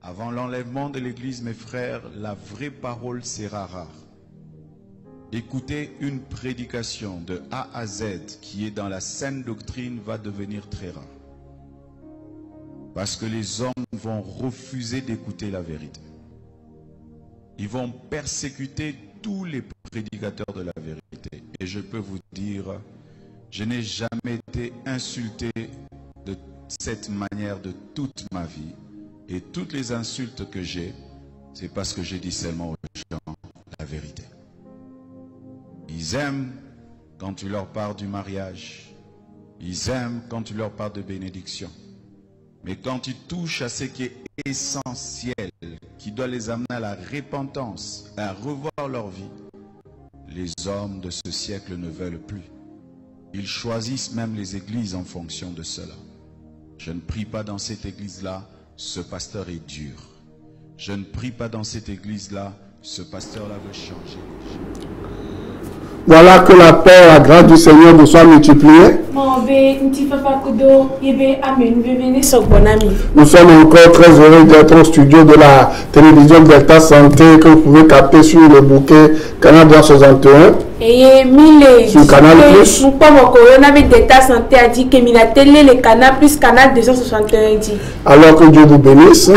Avant l'enlèvement de l'Église, mes frères, la vraie parole sera rare. Écouter une prédication de A à Z qui est dans la saine doctrine va devenir très rare. Parce que les hommes vont refuser d'écouter la vérité. Ils vont persécuter tous les prédicateurs de la vérité. Et je peux vous dire, je n'ai jamais été insulté de cette manière de toute ma vie. Et toutes les insultes que j'ai, c'est parce que j'ai dit seulement aux gens la vérité. Ils aiment quand tu leur parles du mariage. Ils aiment quand tu leur parles de bénédiction. Mais quand tu touches à ce qui est essentiel, qui doit les amener à la repentance, à revoir leur vie, les hommes de ce siècle ne veulent plus. Ils choisissent même les églises en fonction de cela. Je ne prie pas dans cette église-là, ce pasteur est dur. Je ne prie pas dans cette église-là, ce pasteur-là veut changer les gens. Voilà, que la paix et la grâce du Seigneur vous soient multipliées. Nous sommes encore très heureux d'être au studio de la télévision Delta Santé que vous pouvez capter sur le bouquet Canal 261. Sur Canal Plus. Alors que Dieu vous bénisse.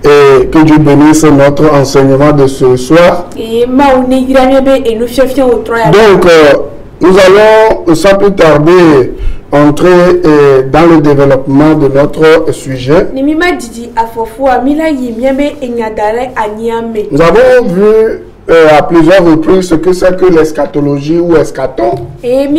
Et que Dieu bénisse notre enseignement de ce soir. Donc, nous allons sans plus tarder entrer dans le développement de notre sujet. Nous avons vu à plusieurs reprises ce que c'est que l'eschatologie ou eschaton. Et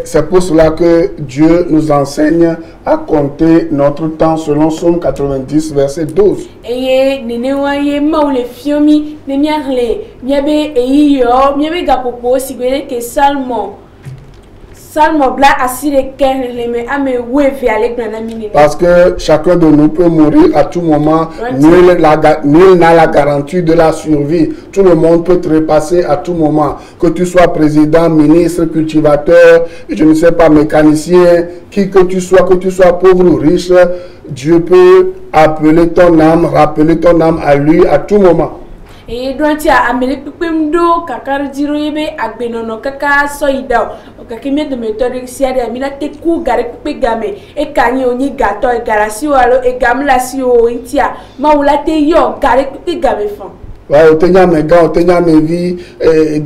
c'est pour cela que Dieu nous enseigne à compter notre temps selon Psaume 90, verset 12. Parce que chacun de nous peut mourir à tout moment. Nul n'a la garantie de la survie. Tout le monde peut trépasser à tout moment. Que tu sois président, ministre, cultivateur, je ne sais pas, mécanicien, qui que tu sois pauvre ou riche, Dieu peut appeler ton âme, rappeler ton âme à lui à tout moment. Et donc il y a amelekpemdo kakardiro yebe agbenono kaka soida okakime de méthode siade amina teku garekpe game e kanyi oni gato e garasi walo e gamla si o intia maula te yo garekpe game fon. Ouais, otenya mega otenya mevi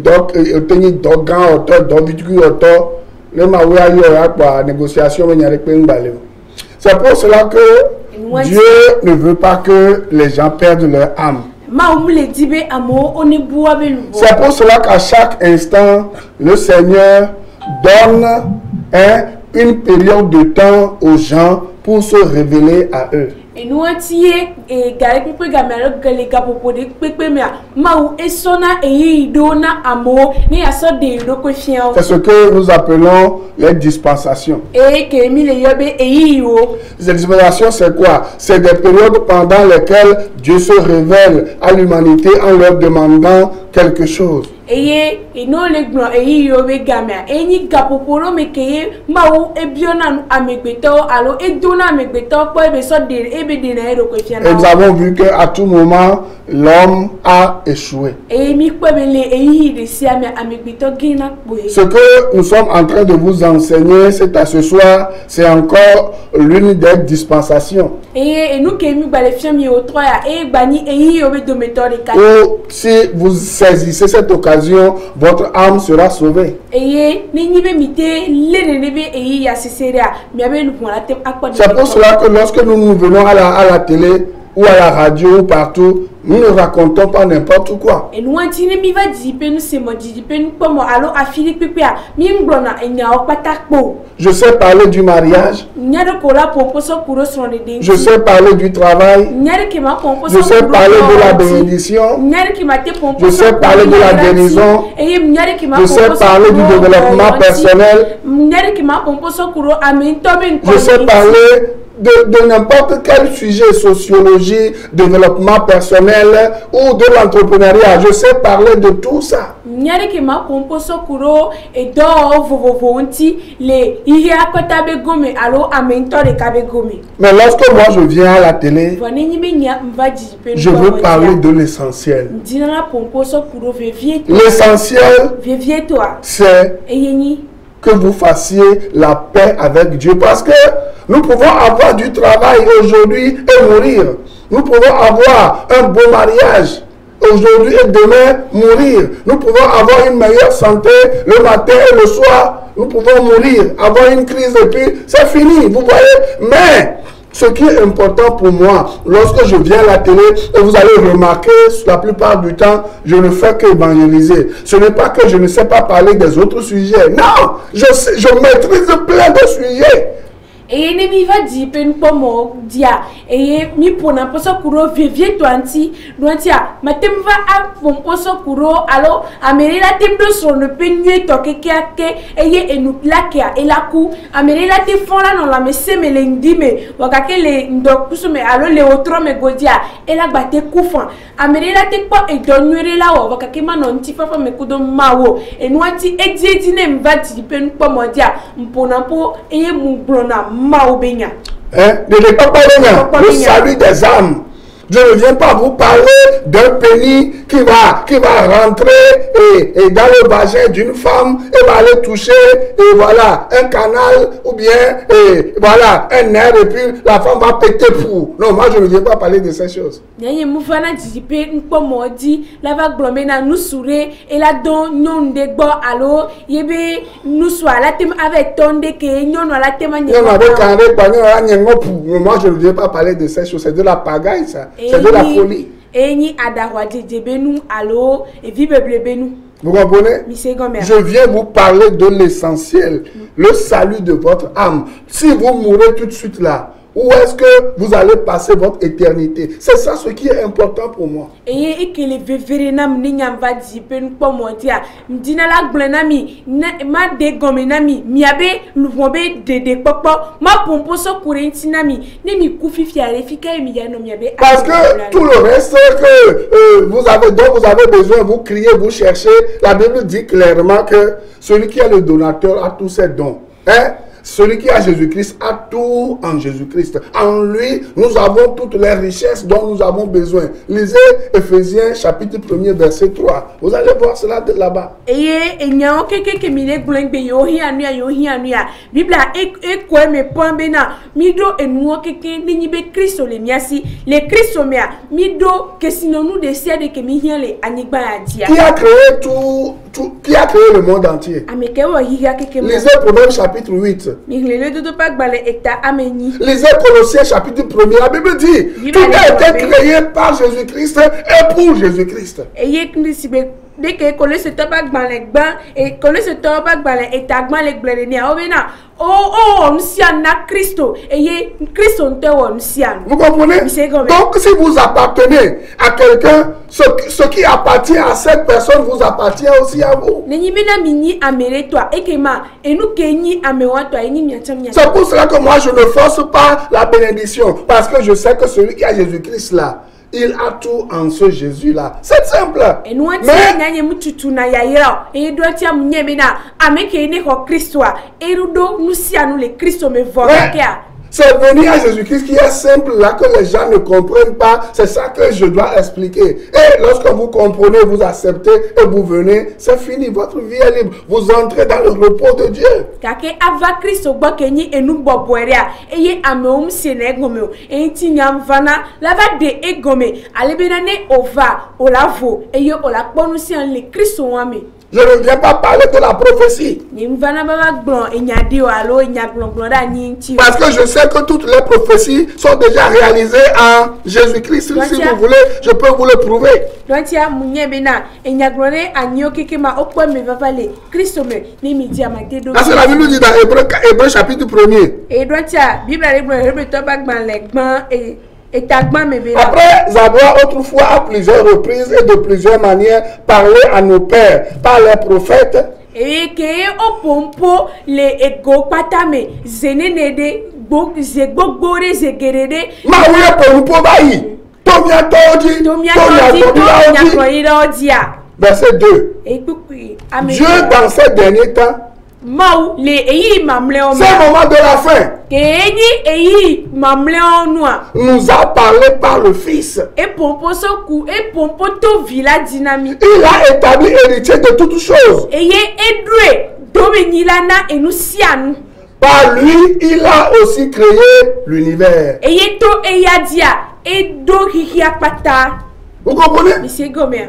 doc otenya dogan auto dobitu auto le mawe ayo akwa négociation menyarekpe ngbale. C'est pour cela que Dieu ne veut pas que les gens perdent leur âme. C'est pour cela qu'à chaque instant, le Seigneur donne une période de temps aux gens pour se révéler à eux. C'est ce que nous appelons les dispensations. Ces dispensations, c'est quoi? C'est des périodes pendant lesquelles Dieu se révèle à l'humanité en leur demandant quelque chose. Et nous avons vu qu'à tout moment, l'homme a échoué. Ce que nous sommes en train de vous enseigner, c'est à ce soir, c'est encore l'une des dispensations. Ou si vous saisissez cette occasion, votre âme sera sauvée. C'est pour cela que lorsque nous venons à la télé ou à la radio ou partout, nous ne racontons pas n'importe quoi. Je sais parler du mariage. Je sais parler du travail. Je sais parler de la bénédiction. Je sais parler de la guérison. Je sais parler du développement personnel. Je sais parler de n'importe quel sujet, sociologie, développement personnel ou de l'entrepreneuriat. Je sais parler de tout ça. Mais lorsque moi je viens à la télé, je veux parler de l'essentiel. L'essentiel, c'est que vous fassiez la paix avec Dieu. Parce que nous pouvons avoir du travail aujourd'hui et mourir. Nous pouvons avoir un beau mariage aujourd'hui et demain mourir. Nous pouvons avoir une meilleure santé le matin et le soir. Nous pouvons mourir, avoir une crise et puis c'est fini. Vous voyez? Mais ce qui est important pour moi, lorsque je viens à la télé, et vous allez remarquer, la plupart du temps, je ne fais qu'évangéliser. Ce n'est pas que je ne sais pas parler des autres sujets. Non, je maîtrise plein de sujets. Et ne mi va di pen pomo dia et mi pona poso kuro vivie twanti matem va a pon poso kuro alo amere la tem do so ne penue to ke eye enu lakia e la ku amere la te fon la non la me semele ndime wakake le ndo kusume alo le otro me godia e la bate kufan amere la te po e donwere la wo wakake manon ti fafa me kudo mawo e nuanti edi ne mva di pen pomo dia mpona po eye mu blona le salut des âmes. Je ne viens pas vous parler d'un pénis qui va rentrer et dans le vagin d'une femme et va aller toucher et voilà un canal ou bien voilà un nerf et puis la femme va péter pour. Non, moi je ne viens pas parler de ces choses. Moi je ne viens pas parler de ces choses, c'est de la pagaille ça. C'est de la folie. Vous comprenez? Je viens vous parler de l'essentiel, le salut de votre âme. Si vous mourrez tout de suite là, où est-ce que vous allez passer votre éternité? C'est ça ce qui est important pour moi. Parce que tout le reste que dont vous avez besoin, vous criez, vous cherchez. La Bible dit clairement que celui qui est le donateur a tous ses dons. Hein? Celui qui a Jésus-Christ a tout en Jésus-Christ. En lui, nous avons toutes les richesses dont nous avons besoin. Lisez Ephésiens chapitre 1er verset 3. Vous allez voir cela là-bas. Qui a créé tout? Qui a créé le monde entier? Lisez Proverbes chapitre 8. Lisez Colossiens chapitre 1er. La Bible dit, tout a été créé par Jésus-Christ et pour Jésus-Christ. Dès que coller ce tabac dans les bains et coller ce tabac dans les étagments les blédéniens on sian na Christo et Christo on sian. Vous comprenez? Donc si vous appartenez à quelqu'un, ce qui appartient à cette personne vous appartient aussi à vous. C'est pour cela que moi je ne force pas la bénédiction, parce que je sais que celui qui a Jésus-Christ là, il a tout en ce Jésus-là. C'est simple. C'est venir à Jésus-Christ qui est simple là, que les gens ne comprennent pas. C'est ça que je dois expliquer. Et lorsque vous comprenez, vous acceptez et vous venez, c'est fini. Votre vie est libre. Vous entrez dans le repos de Dieu. Je ne viens pas parler de la prophétie. Parce que je sais que toutes les prophéties sont déjà réalisées en Jésus-Christ. Si vous voulez, je peux vous le prouver. Parce que la Bible dit dans Hébreux chapitre 1er. Après avoir autrefois à plusieurs reprises et de plusieurs manières parlé à nos pères par les prophètes, zegbogore zegerede. Ma ouye pour nous probayi. Tomia todi. Verset 2. Dieu dans ces derniers temps. C'est le moment de la fin. Nous a parlé par le Fils. Il a établi héritier de toutes choses. Par lui, il a aussi créé l'univers. Vous comprenez?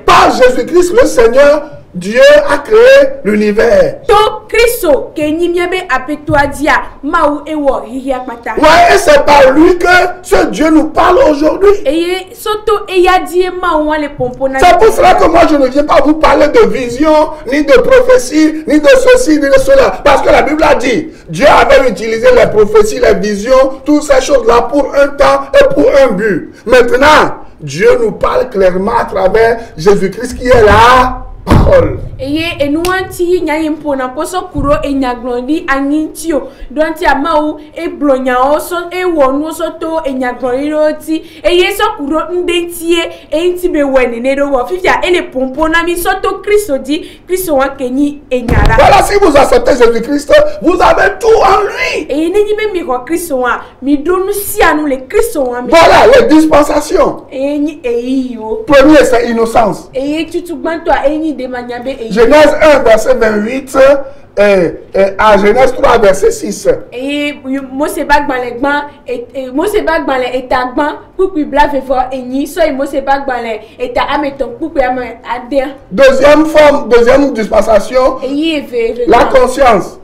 Par Jésus-Christ, le Seigneur, Dieu a créé l'univers. Ouais, et c'est par lui que ce Dieu nous parle aujourd'hui. C'est pour cela que moi je ne viens pas vous parler de vision, ni de prophétie, ni de ceci, ni de cela. Parce que la Bible a dit, Dieu avait utilisé les prophéties, les visions, toutes ces choses-là pour un temps et pour un but. Maintenant, Dieu nous parle clairement à travers Jésus-Christ qui est là. Parole. Et nous anti nyai mpona poso kuro enyagloni anintio donti amau e blonya oso e wonu so to enyagloni roti e yeso kuro ndentie e ntibe weni ne do wo fifia ele pompona mi soto Christ dit Christ wa kenyi enyara. Voilà, si vous acceptez Jésus-Christ, vous avez tout en lui. Et ni be mi ko Christ wa mi donu si anu le Christ wa mi. Voilà les dispensations. Et ni eyo. Premier c'est innocence. Et tu banto eni de manyabe. Genèse 1, verset 28 à Genèse 3, verset 6. Et Mose bagbalekban et Mose bagbalek etagban pupi blave fo eni so Mose bagbalek eta ameton pupi ade. Deuxième forme, deuxième dispensation, la conscience.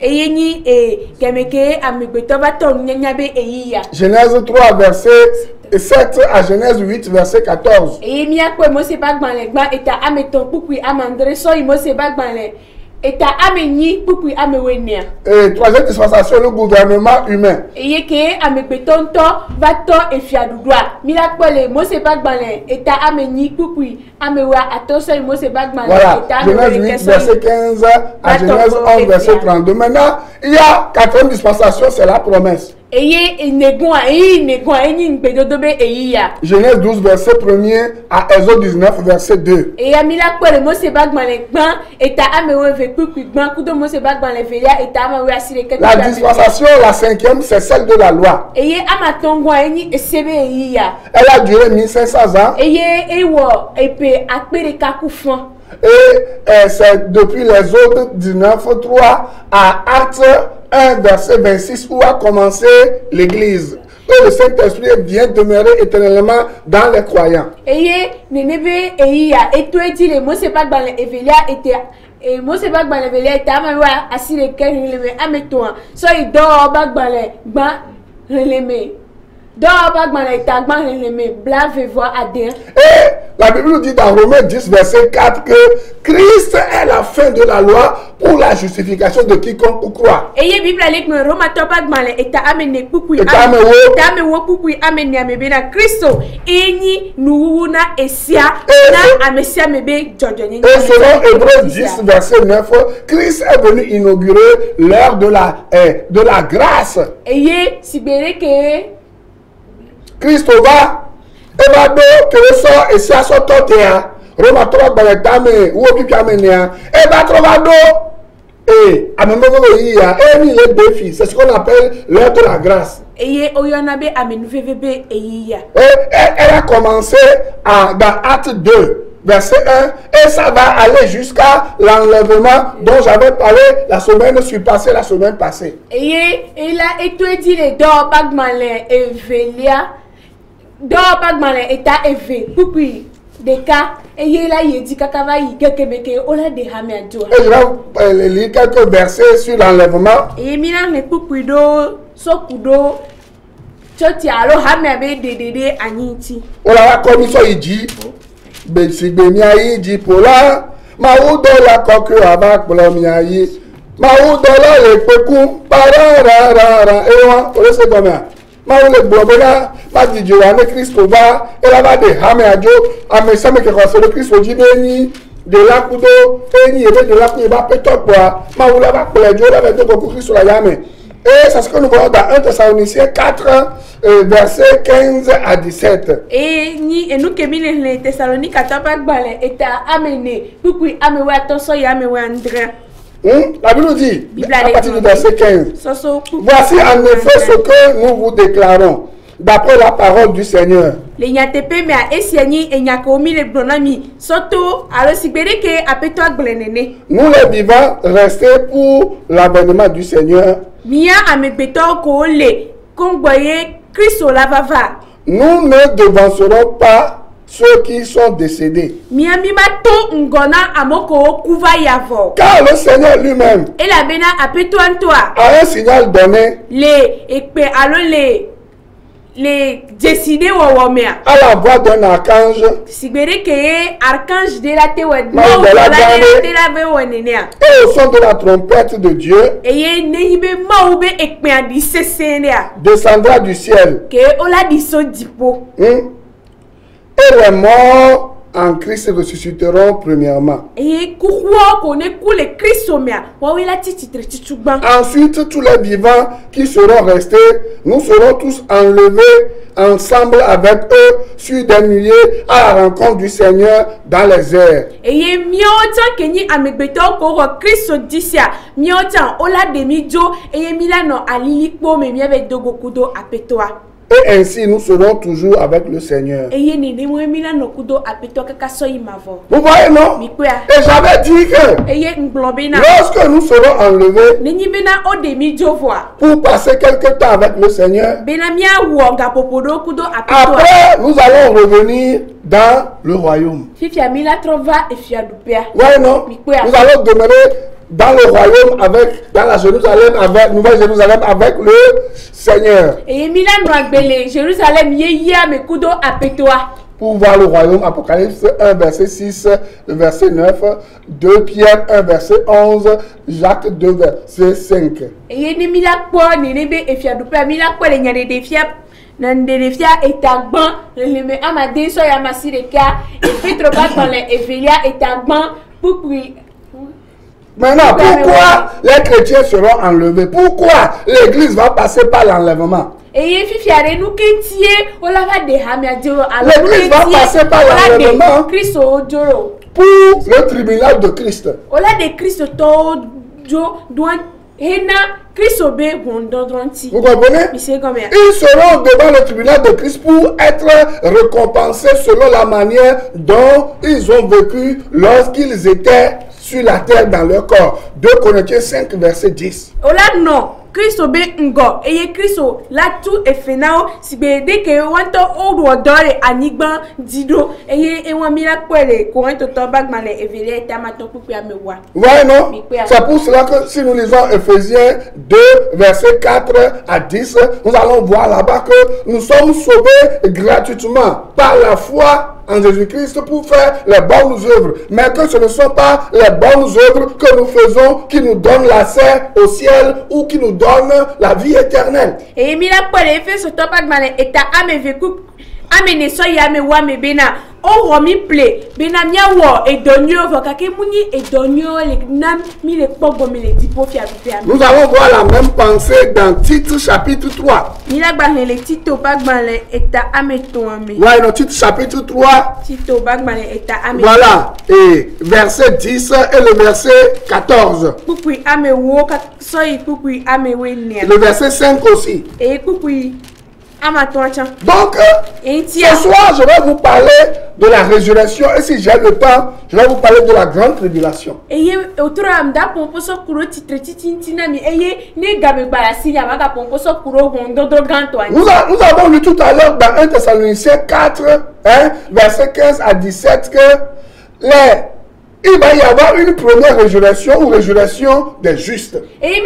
Kemeke amigbeto baton nyanyabe eyiya. Genèse 3, verset 7 à Genèse 8, verset 14. Et miakwe Mose bagbalekban eta ameton pupi amandre so Mose bagbalek. Et troisième dispensation, le gouvernement humain. Voilà, Genèse 8, verset 15 à Genèse 11, verset 32. Maintenant, il y a quatrième dispensation, c'est la promesse. Genèse 12, verset 1er à Exode 19, verset 2. La dispensation, la cinquième, c'est celle de la loi. Elle a duré 1500 ans. Et c'est depuis les autres 19, 3 à Actes 1, verset 26, où a commencé l'Église. Et le Saint-Esprit vient demeurer éternellement dans les croyants. Et la Bible nous dit dans Romains 10, verset 4 que Christ est la fin de la loi pour la justification de quiconque croit. Et selon Hébreux 10, verset 9, Christ est venu inaugurer l'ère de la grâce. Christ va do que le sort et ça sort totéa Roma 3 baletame ou pipiamenia et va trouver et à même moment il y a les défis, c'est ce qu'on appelle l'heure de la grâce. Elle a commencé dans Acte 2 verset 1 et ça va aller jusqu'à l'enlèvement dont j'avais parlé la semaine passée. Et il a étudié les deux bagmalin et Velia. Do bagmale eta eve pupi de cas et là il dit kakava il kekebeke ola de hamedo. Et je vais lire quelques versets sur l'enlèvement. Et mina ne pupi do sokudo choti alo hamebe de aniti. Ola commission il dit be sigbemia yi dit pola ma o do la koku aba polomia yi ma o do la le peku parara et on se comme Maoule Bobena, Madi Joanne Christova, et là-bas de Hameadio, Amesame qui a le Christ au Jibeni, de la Kudo, et de la Kuba Petokwa, Maoula va pour les Jola avec beaucoup Christ sur la Yame. Et c'est ce que nous voyons dans 1 Thessaloniciens 4, versets 15 à 17. Et nous qui les Thessaloniques à Tabakbale et à amener, puis amener attention et amener André. La Bible nous dit, à partir du verset 15, voici en effet ce que nous vous déclarons, d'après la parole du Seigneur. Les nyatepe me a esiani et nyakomi le bonami, surtout alors si que apeto aglenene. Nous les vivants restés pour l'avènement du Seigneur. Mia amebeto ko le kongboye Christo lavava. Nous ne devancerons pas ceux qui sont décédés. Mia mima to ngona amoko kuva yavo. Car le Seigneur lui-même Et la bena apeto antoa. a un signal donné. Les ekpe alors les décidés wawomea. À la voix d'un archange. Sibere que archange de la tewed. Et au son de la trompette de Dieu. Et neibe maube ekpe adi sesenea. Descendra du ciel. Que ola diso dipo. Et les morts en Christ ressusciteront premièrement. Ensuite, tous les vivants qui seront restés, nous serons tous enlevés ensemble avec eux sur des nuées à la rencontre du Seigneur dans les airs. Et ainsi nous serons toujours avec le Seigneur. Vous voyez, non? Et j'avais dit que lorsque nous serons enlevés pour passer quelque temps avec le Seigneur, après nous allons revenir dans le royaume. Ouais, non? Nous allons demeurer dans le royaume dans la Jérusalem, Nouvelle Jérusalem avec le Seigneur. Pour voir le royaume, Apocalypse 1, verset 6, verset 9, 2 Pierre 1, verset 11, Jacques 2, verset 5. Maintenant, pourquoi les chrétiens seront enlevés? Pourquoi l'église va passer par l'enlèvement? L'église va passer par l'enlèvement pour le tribunal de Christ. Vous comprenez? Ils seront devant le tribunal de Christ pour être récompensés selon la manière dont ils ont vécu lorsqu'ils étaient sur la terre dans leur corps. 2 Corinthiens 5, verset 10. Christo be ngo eye Christo la tout e fenao si be de ke wanto odu odore anigban dido eye ewa mila kwele ko wanto to bagmale evele tamato pupu amewa. Ouais, non? C'est pour cela que si nous lisons Ephésiens 2 verset 4 à 10, nous allons voir là-bas que nous sommes sauvés gratuitement par la foi en Jésus-Christ pour faire les bonnes œuvres, mais que ce ne sont pas les bonnes œuvres que nous faisons qui nous donnent l'accès au ciel ou qui nous donnent la vie éternelle. Et mila pole fait ce topak mane eta ame vécu ame so yame wa me bena o romi ple bena mia wo e donyo vokake muni e donyo le nam mi le pogo me le tipo fia. Nous allons voir la même pensée dans Tite chapitre 3. Mila bagmane le Tito bagmane eta ame to ame. Ouais, dans Tite chapitre 3. Tito bagmane eta ame. Voilà, et verset 10 et le verset 14. Pupui ame wo soy pupui ame we ne. Le verset 5 aussi. Et pupui donc, ce soir, je vais vous parler de la résurrection. Et si j'ai le temps, je vais vous parler de la grande tribulation. Nous avons lu tout à l'heure dans 1 Thessaloniciens 4, verset 15 à 17, que il va y avoir une première résurrection ou résurrection des justes. Voilà.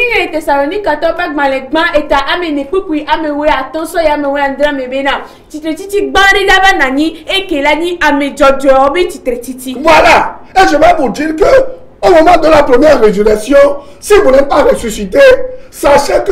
Et je vais vous dire que au moment de la première résurrection, si vous n'êtes pas ressuscité, sachez que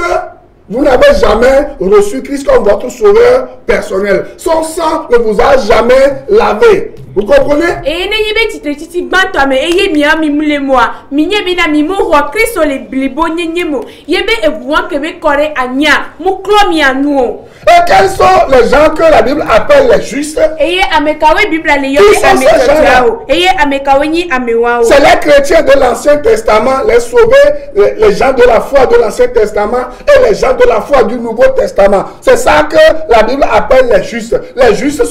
vous n'avez jamais reçu Christ comme votre sauveur personnel. Son sang ne vous a jamais lavé. Vous comprenez? Et ne yebe titre titi banto me eye mi ami mule moi. Mi nyebe na mi mo ro Kristo le blibo nyenyemo. Yebe ebuan que me kore anya. Mu klo mi anu. Et quels sont les gens que la Bible appelle les justes? Eye amekawe Bible le yobe amekao. Eye amekawe ni amewao. C'est les chrétiens de l'Ancien Testament, les sauvés, les gens de la foi de l'Ancien Testament et les gens de la foi du Nouveau Testament. C'est ça que la Bible appelle les justes. Les justes,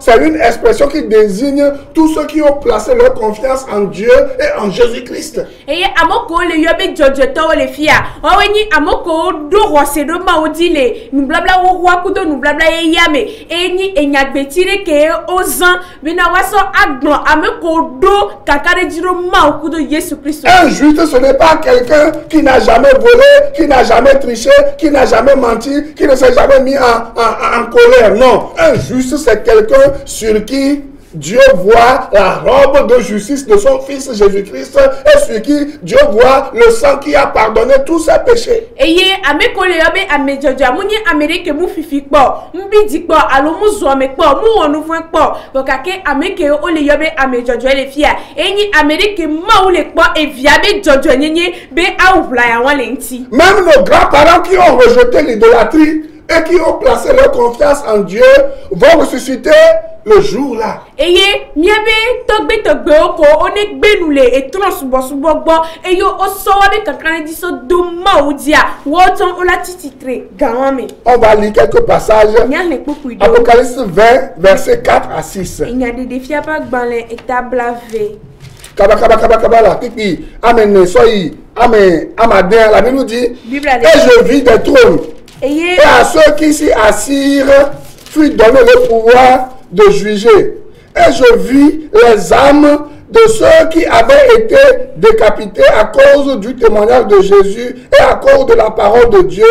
c'est une expression qui désigne tous ceux qui ont placé leur confiance en Dieu et en Jésus-Christ. Eye amoko le yobe jojoto le fia. Oweni amoko do rosedo maudile. Nous blabla wo kudo nous blabla yame. Eni enyagbetire ke ozan bina waso agno ameko do kakare jiro ma kudo Jésus Christ. Un juste, ce n'est pas quelqu'un qui n'a jamais volé, qui n'a jamais triché, qui n'a jamais menti, qui ne s'est jamais mis en colère. Non, un juste, c'est quelqu'un sur qui Dieu voit la robe de justice de son Fils Jésus-Christ et sur qui Dieu voit le sang qui a pardonné tous ses péchés. Eye amekole yobe amejoja muni Amérique mu fifi kpo mbidi kpo alo mu zo me kpo mu wonu fun kpo bokake ameke o le yobe amejojo le fia enyi Amérique ma ou le kpo eviabe jojo nyenye be awula ya wan le nti. Même nos grands-parents qui ont rejeté l'idolâtrie et qui ont placé leur confiance en Dieu vont ressusciter le jour là. Eye miebe togbe oko one gbenule e transbo gbo eyo osowabe kankane diso do maudia woton ola titre gawame. On va lire quelques passages. Apocalypse 20 versets 4 à 6. Il y a des défis à pas gbanle etablave. Kaba la pipi amen soyi amen amadin. La Bible nous dit et je vis des trônes et à ceux qui s'y assirent fut donné le pouvoir de juger. Et je vis les âmes de ceux qui avaient été décapités à cause du témoignage de Jésus et à cause de la parole de Dieu,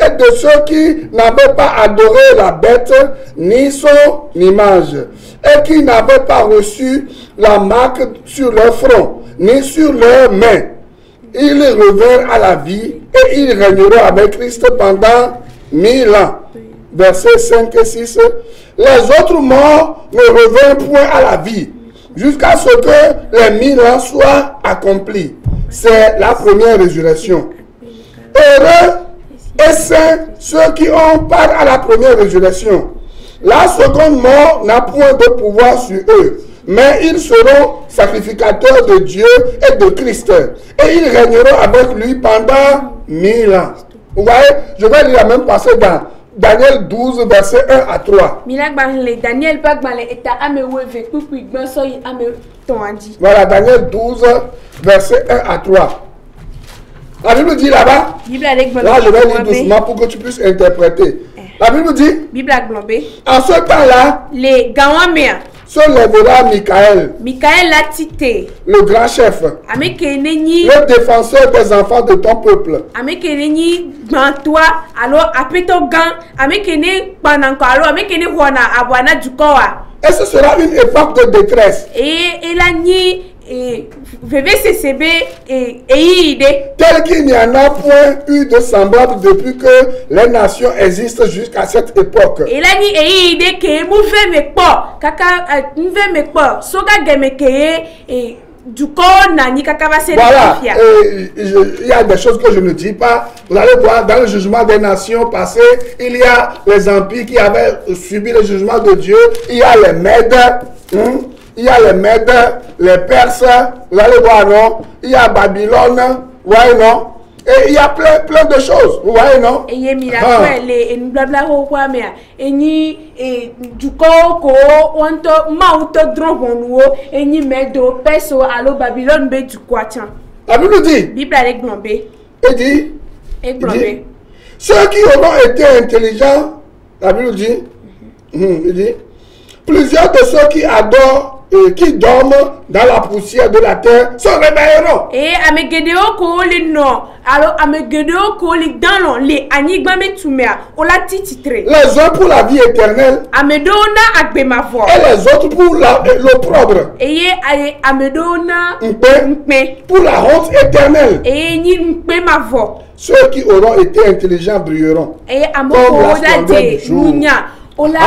et de ceux qui n'avaient pas adoré la bête ni son image, et qui n'avaient pas reçu la marque sur leur front ni sur leurs mains. Ils revinrent à la vie et ils régneront avec Christ pendant 1000 ans. Versets 5 et 6. Les autres morts ne revinrent point à la vie jusqu'à ce que les 1000 ans soient accomplis. C'est la première résurrection. Heureux et saints ceux qui ont part à la première résurrection. La seconde mort n'a point de pouvoir sur eux, mais ils seront sacrificateurs de Dieu et de Christ. Et ils régneront avec lui pendant 1000 ans. Vous voyez, je vais lire la même passage dans Daniel 12, verset 1 à 3. Voilà, Daniel 12, verset 1 à 3. La Bible dit là-bas, là je vais lire doucement pour que tu puisses interpréter. La Bible dit, en ce temps-là, se lèvera Michael, le grand chef, le défenseur des enfants de ton peuple. Et ce sera une époque de détresse. Tel qu'il n'y en a point eu de semblable depuis que les nations existent jusqu'à cette époque. Voilà, il y a des choses que je ne dis pas. Vous allez voir dans le jugement des nations passées, il y a les empires qui avaient subi le jugement de Dieu. Il y a les Mèdes, il y a les Mèdes, les Perses, vous allez voir, non? Il y a Babylone, vous voyez, non? Et il y a plein de choses, vous voyez, non? La Bible dit, il dit, ceux qui auront été intelligents, la Bible dit, il dit, plusieurs de ceux qui adorent et qui dorment dans la poussière de la terre se réveilleront. Les uns pour la vie éternelle et les autres pour l'opprobre. Pour la honte éternelle. Ceux qui auront été intelligents brilleront comme la splendeur du jour. ola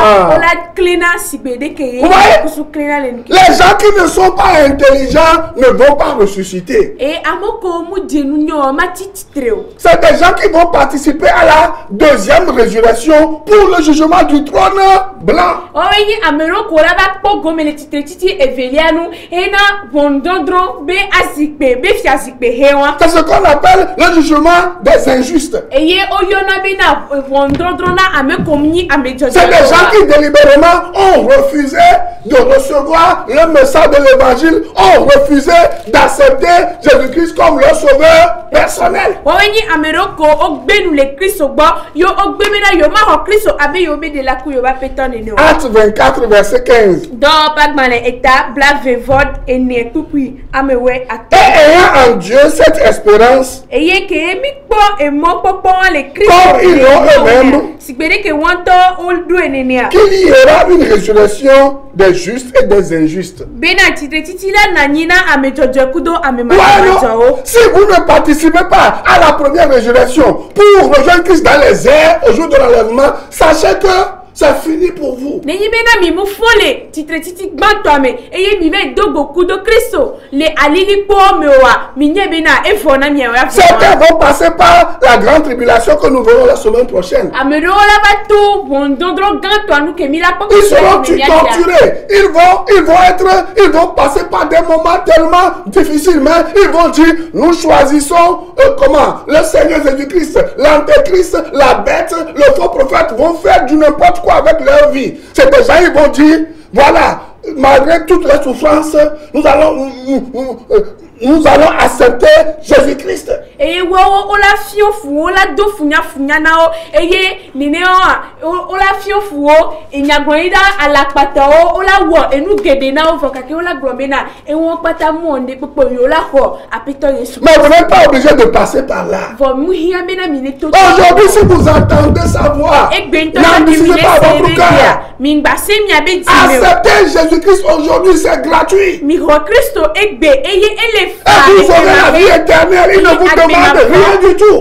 klena sibede ke ye kusu klena le nki. Les gens qui ne sont pas intelligents ne vont pas ressusciter. Et amoko mu denu nyo ma tititreo. C'est des gens qui vont participer à la deuxième résurrection pour le jugement du trône blanc. Oyi amero ko la ba po gomele titi evelianu ena bondondron be azikbe be fiazikbe hewa. C'est ce qu'on appelle le jugement des injustes. Eye oyona bena bondondron na ame komni ame jojo. C'est des gens qui délibérément ont refusé de recevoir le message de l'évangile, ont refusé d'accepter Jésus-Christ comme leur sauveur personnel. Oyi amero ko ogbenu le Kristo gbo yo ogbemena yo ma ho Kristo abe yo be de la ku yo ba petone ne o. Acte 24 verset 15. Dans Pagmane eta blave vod ene tukui amewe Et ayant en Dieu cette espérance, eye ke mi po e mo popo le Kristo comme ils l'ont eux-mêmes, sigbere ke wonto oldu enenia qu'il y aura une résurrection des justes et des injustes. bena titila na nyina amejojo kudo amema Voilà, si vous ne participez pas à la première résurrection pour rejoindre Christ dans les airs au jour de l'enlèvement, sachez que c'est fini pour vous. Nenyi bena mi mu fole titi gbantome eye mi ve dogo kudo Kristo le alili po mewa mi nye bena efona mi ya Certains vont passer par la grande tribulation que nous verrons la semaine prochaine. amero la bato bondondro ganto anu ke mi la po. Ils seront torturés. Ils vont passer par des moments tellement difficiles, mais ils vont dire, nous choisissons le Seigneur Jésus-Christ, l'Antéchrist, la bête, le faux prophète vont faire du n'importe quoi avec leur vie. C'est des gens, ils vont dire, voilà, malgré toutes les souffrances, nous allons accepter Jésus-Christ. Eye wo ola fiofu ola do funya na o eye nene o ola fiofu o enyagbonida alapata o ola wo enu gede na o fokake ola globena e won pata mu onde popo yo la ho apito Yesu. Mais vous n'êtes pas obligé de passer par là. Vo mu hia bena mi ne to. Aujourd'hui, si vous entendez sa voix, n'abusez pas votre cœur. Acceptez Jésus-Christ aujourd'hui, c'est gratuit. Et vous aurez la vie éternelle, il ne vous demande rien du tout.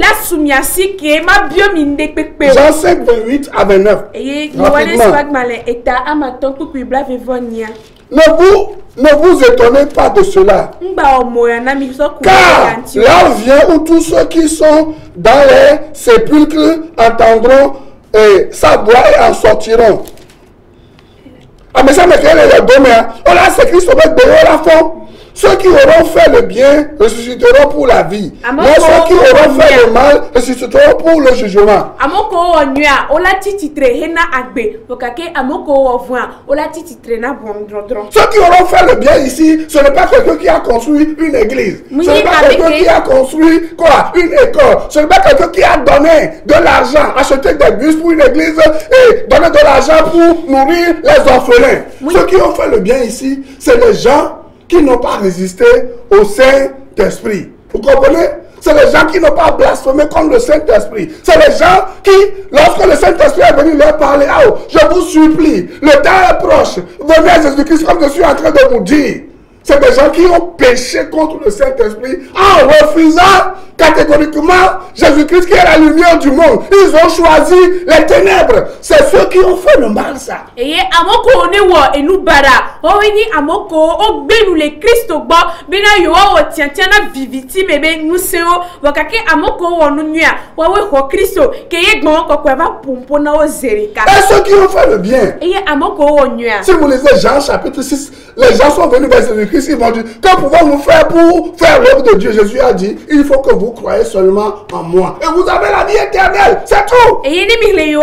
Jean 5, 28 à 29. Ne vous étonnez pas de cela. Car l'heure vient où tous ceux qui sont dans les sépulcres entendront sa voix et en sortiront. Ah mais ça me fait le domaine. On a c'est Christ au la fond. Ceux qui auront fait le bien ressusciteront pour la vie. Mais ceux qui auront fait le mal ressusciteront pour le jugement. Ceux qui auront fait le bien ici, ce n'est pas quelqu'un qui a construit une église. Ce n'est pas quelqu'un qui a construit quoi? Une école. Ce n'est pas quelqu'un qui a donné de l'argent, acheté des bus pour une église et donné de l'argent pour nourrir les orphelins. Ceux qui ont fait le bien ici, c'est les gens qui n'ont pas résisté au Saint-Esprit. Vous comprenez? C'est les gens qui n'ont pas blasphémé contre le Saint-Esprit. C'est les gens qui, lorsque le Saint-Esprit est venu leur parler, oh, je vous supplie, le temps est proche, venez à Jésus-Christ comme je suis en train de vous dire. C'est des gens qui ont péché contre le Saint-Esprit en refusant catégoriquement Jésus-Christ qui est la lumière du monde. Ils ont choisi les ténèbres. C'est ceux qui ont fait le mal, ça. Et amoko ne wo enu bara. O weni amoko o gbenu le Kristo gbo bena yo o tiantia na viviti mebe nuseo wakake amoko wo nunua wa we ho Kristo ke ye gbon kokwa va pompo na o zerika. Et ceux qui ont fait le bien. Et amoko wo nua. Si vous lisez Jean chapitre 6, les gens sont venus vers Jésus-Christ, ils vont dire, que pouvons-nous faire pour faire l'œuvre de Dieu? Jésus a dit, il faut que vous croyez seulement en moi. Et vous avez la vie éternelle, c'est tout. Et il y a des gens qui ont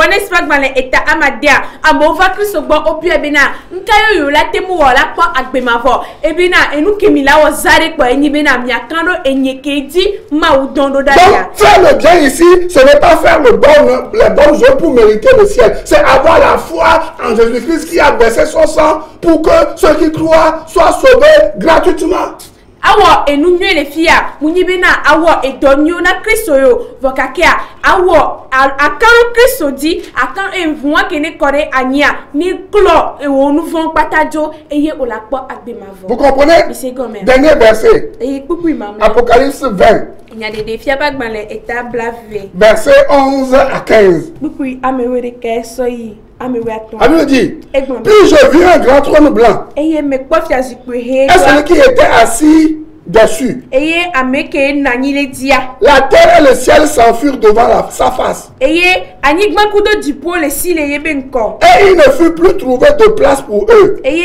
fait l'état amadia, amova Christo gbo opi ebena, nkayo yo la temu wala kwa akbemavo. Ebena enu kemila wa zare kwa enyi bena miakando enyekedi ma udondo daya. Donc faire le bien ici, ce n'est pas faire les bonnes œuvres pour mériter le ciel. C'est avoir la foi en Jésus-Christ qui a versé son sang pour que ceux qui croient soient sauvés gratuitement. Awo enu nye le fia munyibena awo edonyo na Kristo yo vokakea awo akan Kristo di akan envuwa kene kore anya ni klo e wonu von patajo eye olakpo agbemavo. Vous comprenez? Dernier verset. Apocalypse 20. Il y a des défis à Verset 11 à 15. La Bible dit, puis je vis un grand trône blanc. Et celui qui était assis dessus. La terre et le ciel s'enfuirent devant sa face. Et il ne fut plus trouvé de place pour eux. Et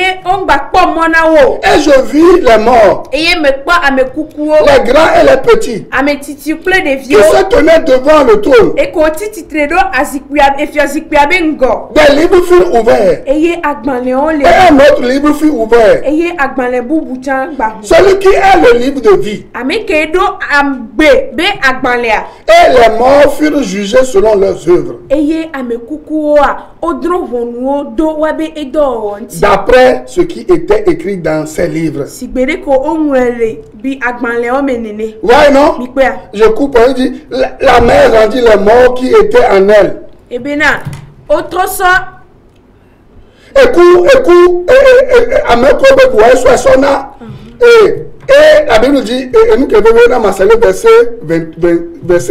je vis les morts, les grands et les petits, qui se tenaient devant le trône. Des livres furent ouverts. Et un autre livre fut ouvert. Celui qui est le livre de vie. Et les morts furent jugés selon leurs œuvres, d'après ce qui était écrit dans ces livres. Ouais, non? Je coupe, il dit, la mère rendit les morts qui étaient en elle. Et la Bible dit, et nous qui venons dans Marseille, verset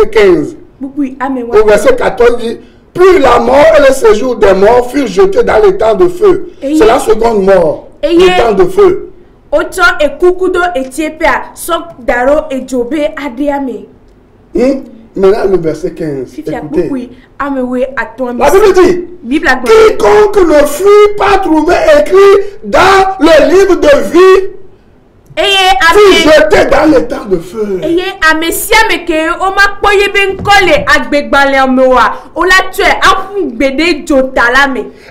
15. Au verset 14 dit, puis la mort et le séjour des morts furent jetés dans les temps de feu. C'est la seconde mort, le temps de feu. Maintenant le verset 15. Écoutez. La Bible dit, quiconque ne fut pas trouvé écrit dans le livre de vie fut jeté dans le temps de feu.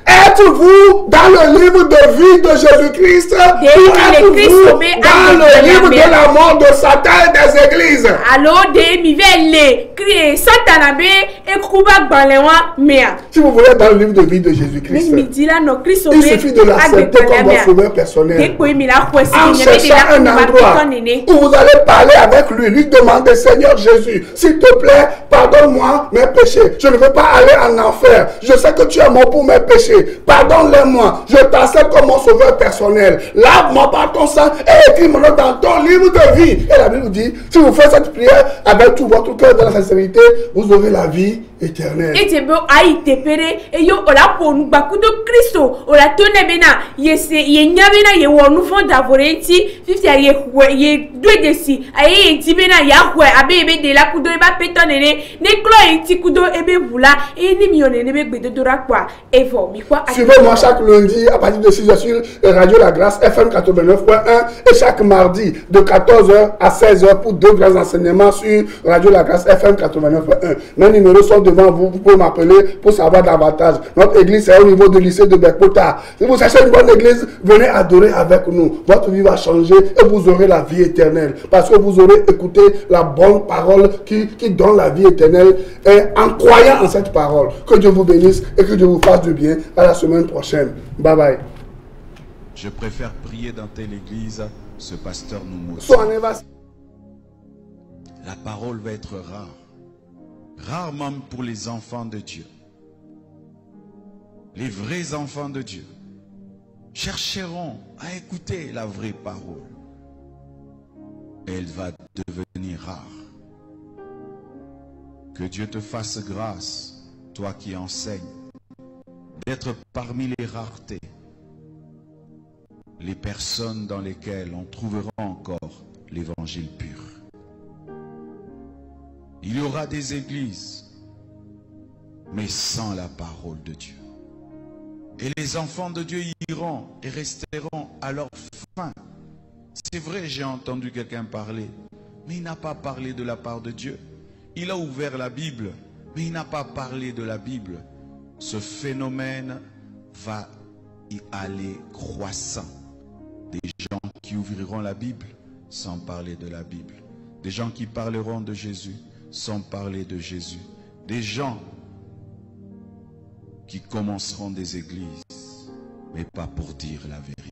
Êtes-vous dans le livre de vie de Jésus-Christ ou êtes-vous dans le livre de la mort de Satan et des églises? Si vous voulez dans le livre de vie de Jésus-Christ, il suffit de l'accepter comme votre sauveur personnel. En cherchant un endroit où vous allez parler avec lui, lui demander, Seigneur Jésus, s'il te plaît, pardonne-moi mes péchés. Je ne veux pas aller en enfer. Je sais que tu es mort pour mes péchés. Pardonne-les-moi. Je t'accepte comme mon sauveur personnel. Lave-moi par ton sang et écris mon nom dans ton livre de vie. Et la Bible dit, si vous faites cette prière avec tout votre cœur dans la sincérité, vous aurez la vie éternelle. Suivez-moi chaque lundi à partir de 6h sur Radio La Grâce FM 89.1 et chaque mardi de 14h à 16h pour 2 grands enseignements sur Radio La Grâce FM 89.1. Mes numéros sont devant vous, vous pouvez m'appeler pour savoir davantage. Notre église est au niveau du lycée de Bekpota. Si vous cherchez une bonne église, venez adorer avec nous. Votre vie va changer et vous aurez la vie éternelle. Parce que vous aurez écouté la bonne parole qui donne la vie éternelle et en croyant en cette parole. Que Dieu vous bénisse et que Dieu vous fasse du bien. À la semaine prochaine. Bye bye. Je préfère prier dans telle église, ce pasteur nous montre. La parole va être rare. Rare même pour les enfants de Dieu. Les vrais enfants de Dieu chercheront à écouter la vraie parole. Elle va devenir rare. Que Dieu te fasse grâce, toi qui enseignes, d'être parmi les raretés, les personnes dans lesquelles on trouvera encore l'évangile pur. Il y aura des églises, mais sans la parole de Dieu. Et les enfants de Dieu iront et resteront à leur fin. C'est vrai, j'ai entendu quelqu'un parler, mais il n'a pas parlé de la part de Dieu. Il a ouvert la Bible, mais il n'a pas parlé de la Bible. Ce phénomène va y aller croissant. Des gens qui ouvriront la Bible sans parler de la Bible. Des gens qui parleront de Jésus sans parler de Jésus. Des gens qui commenceront des églises, mais pas pour dire la vérité.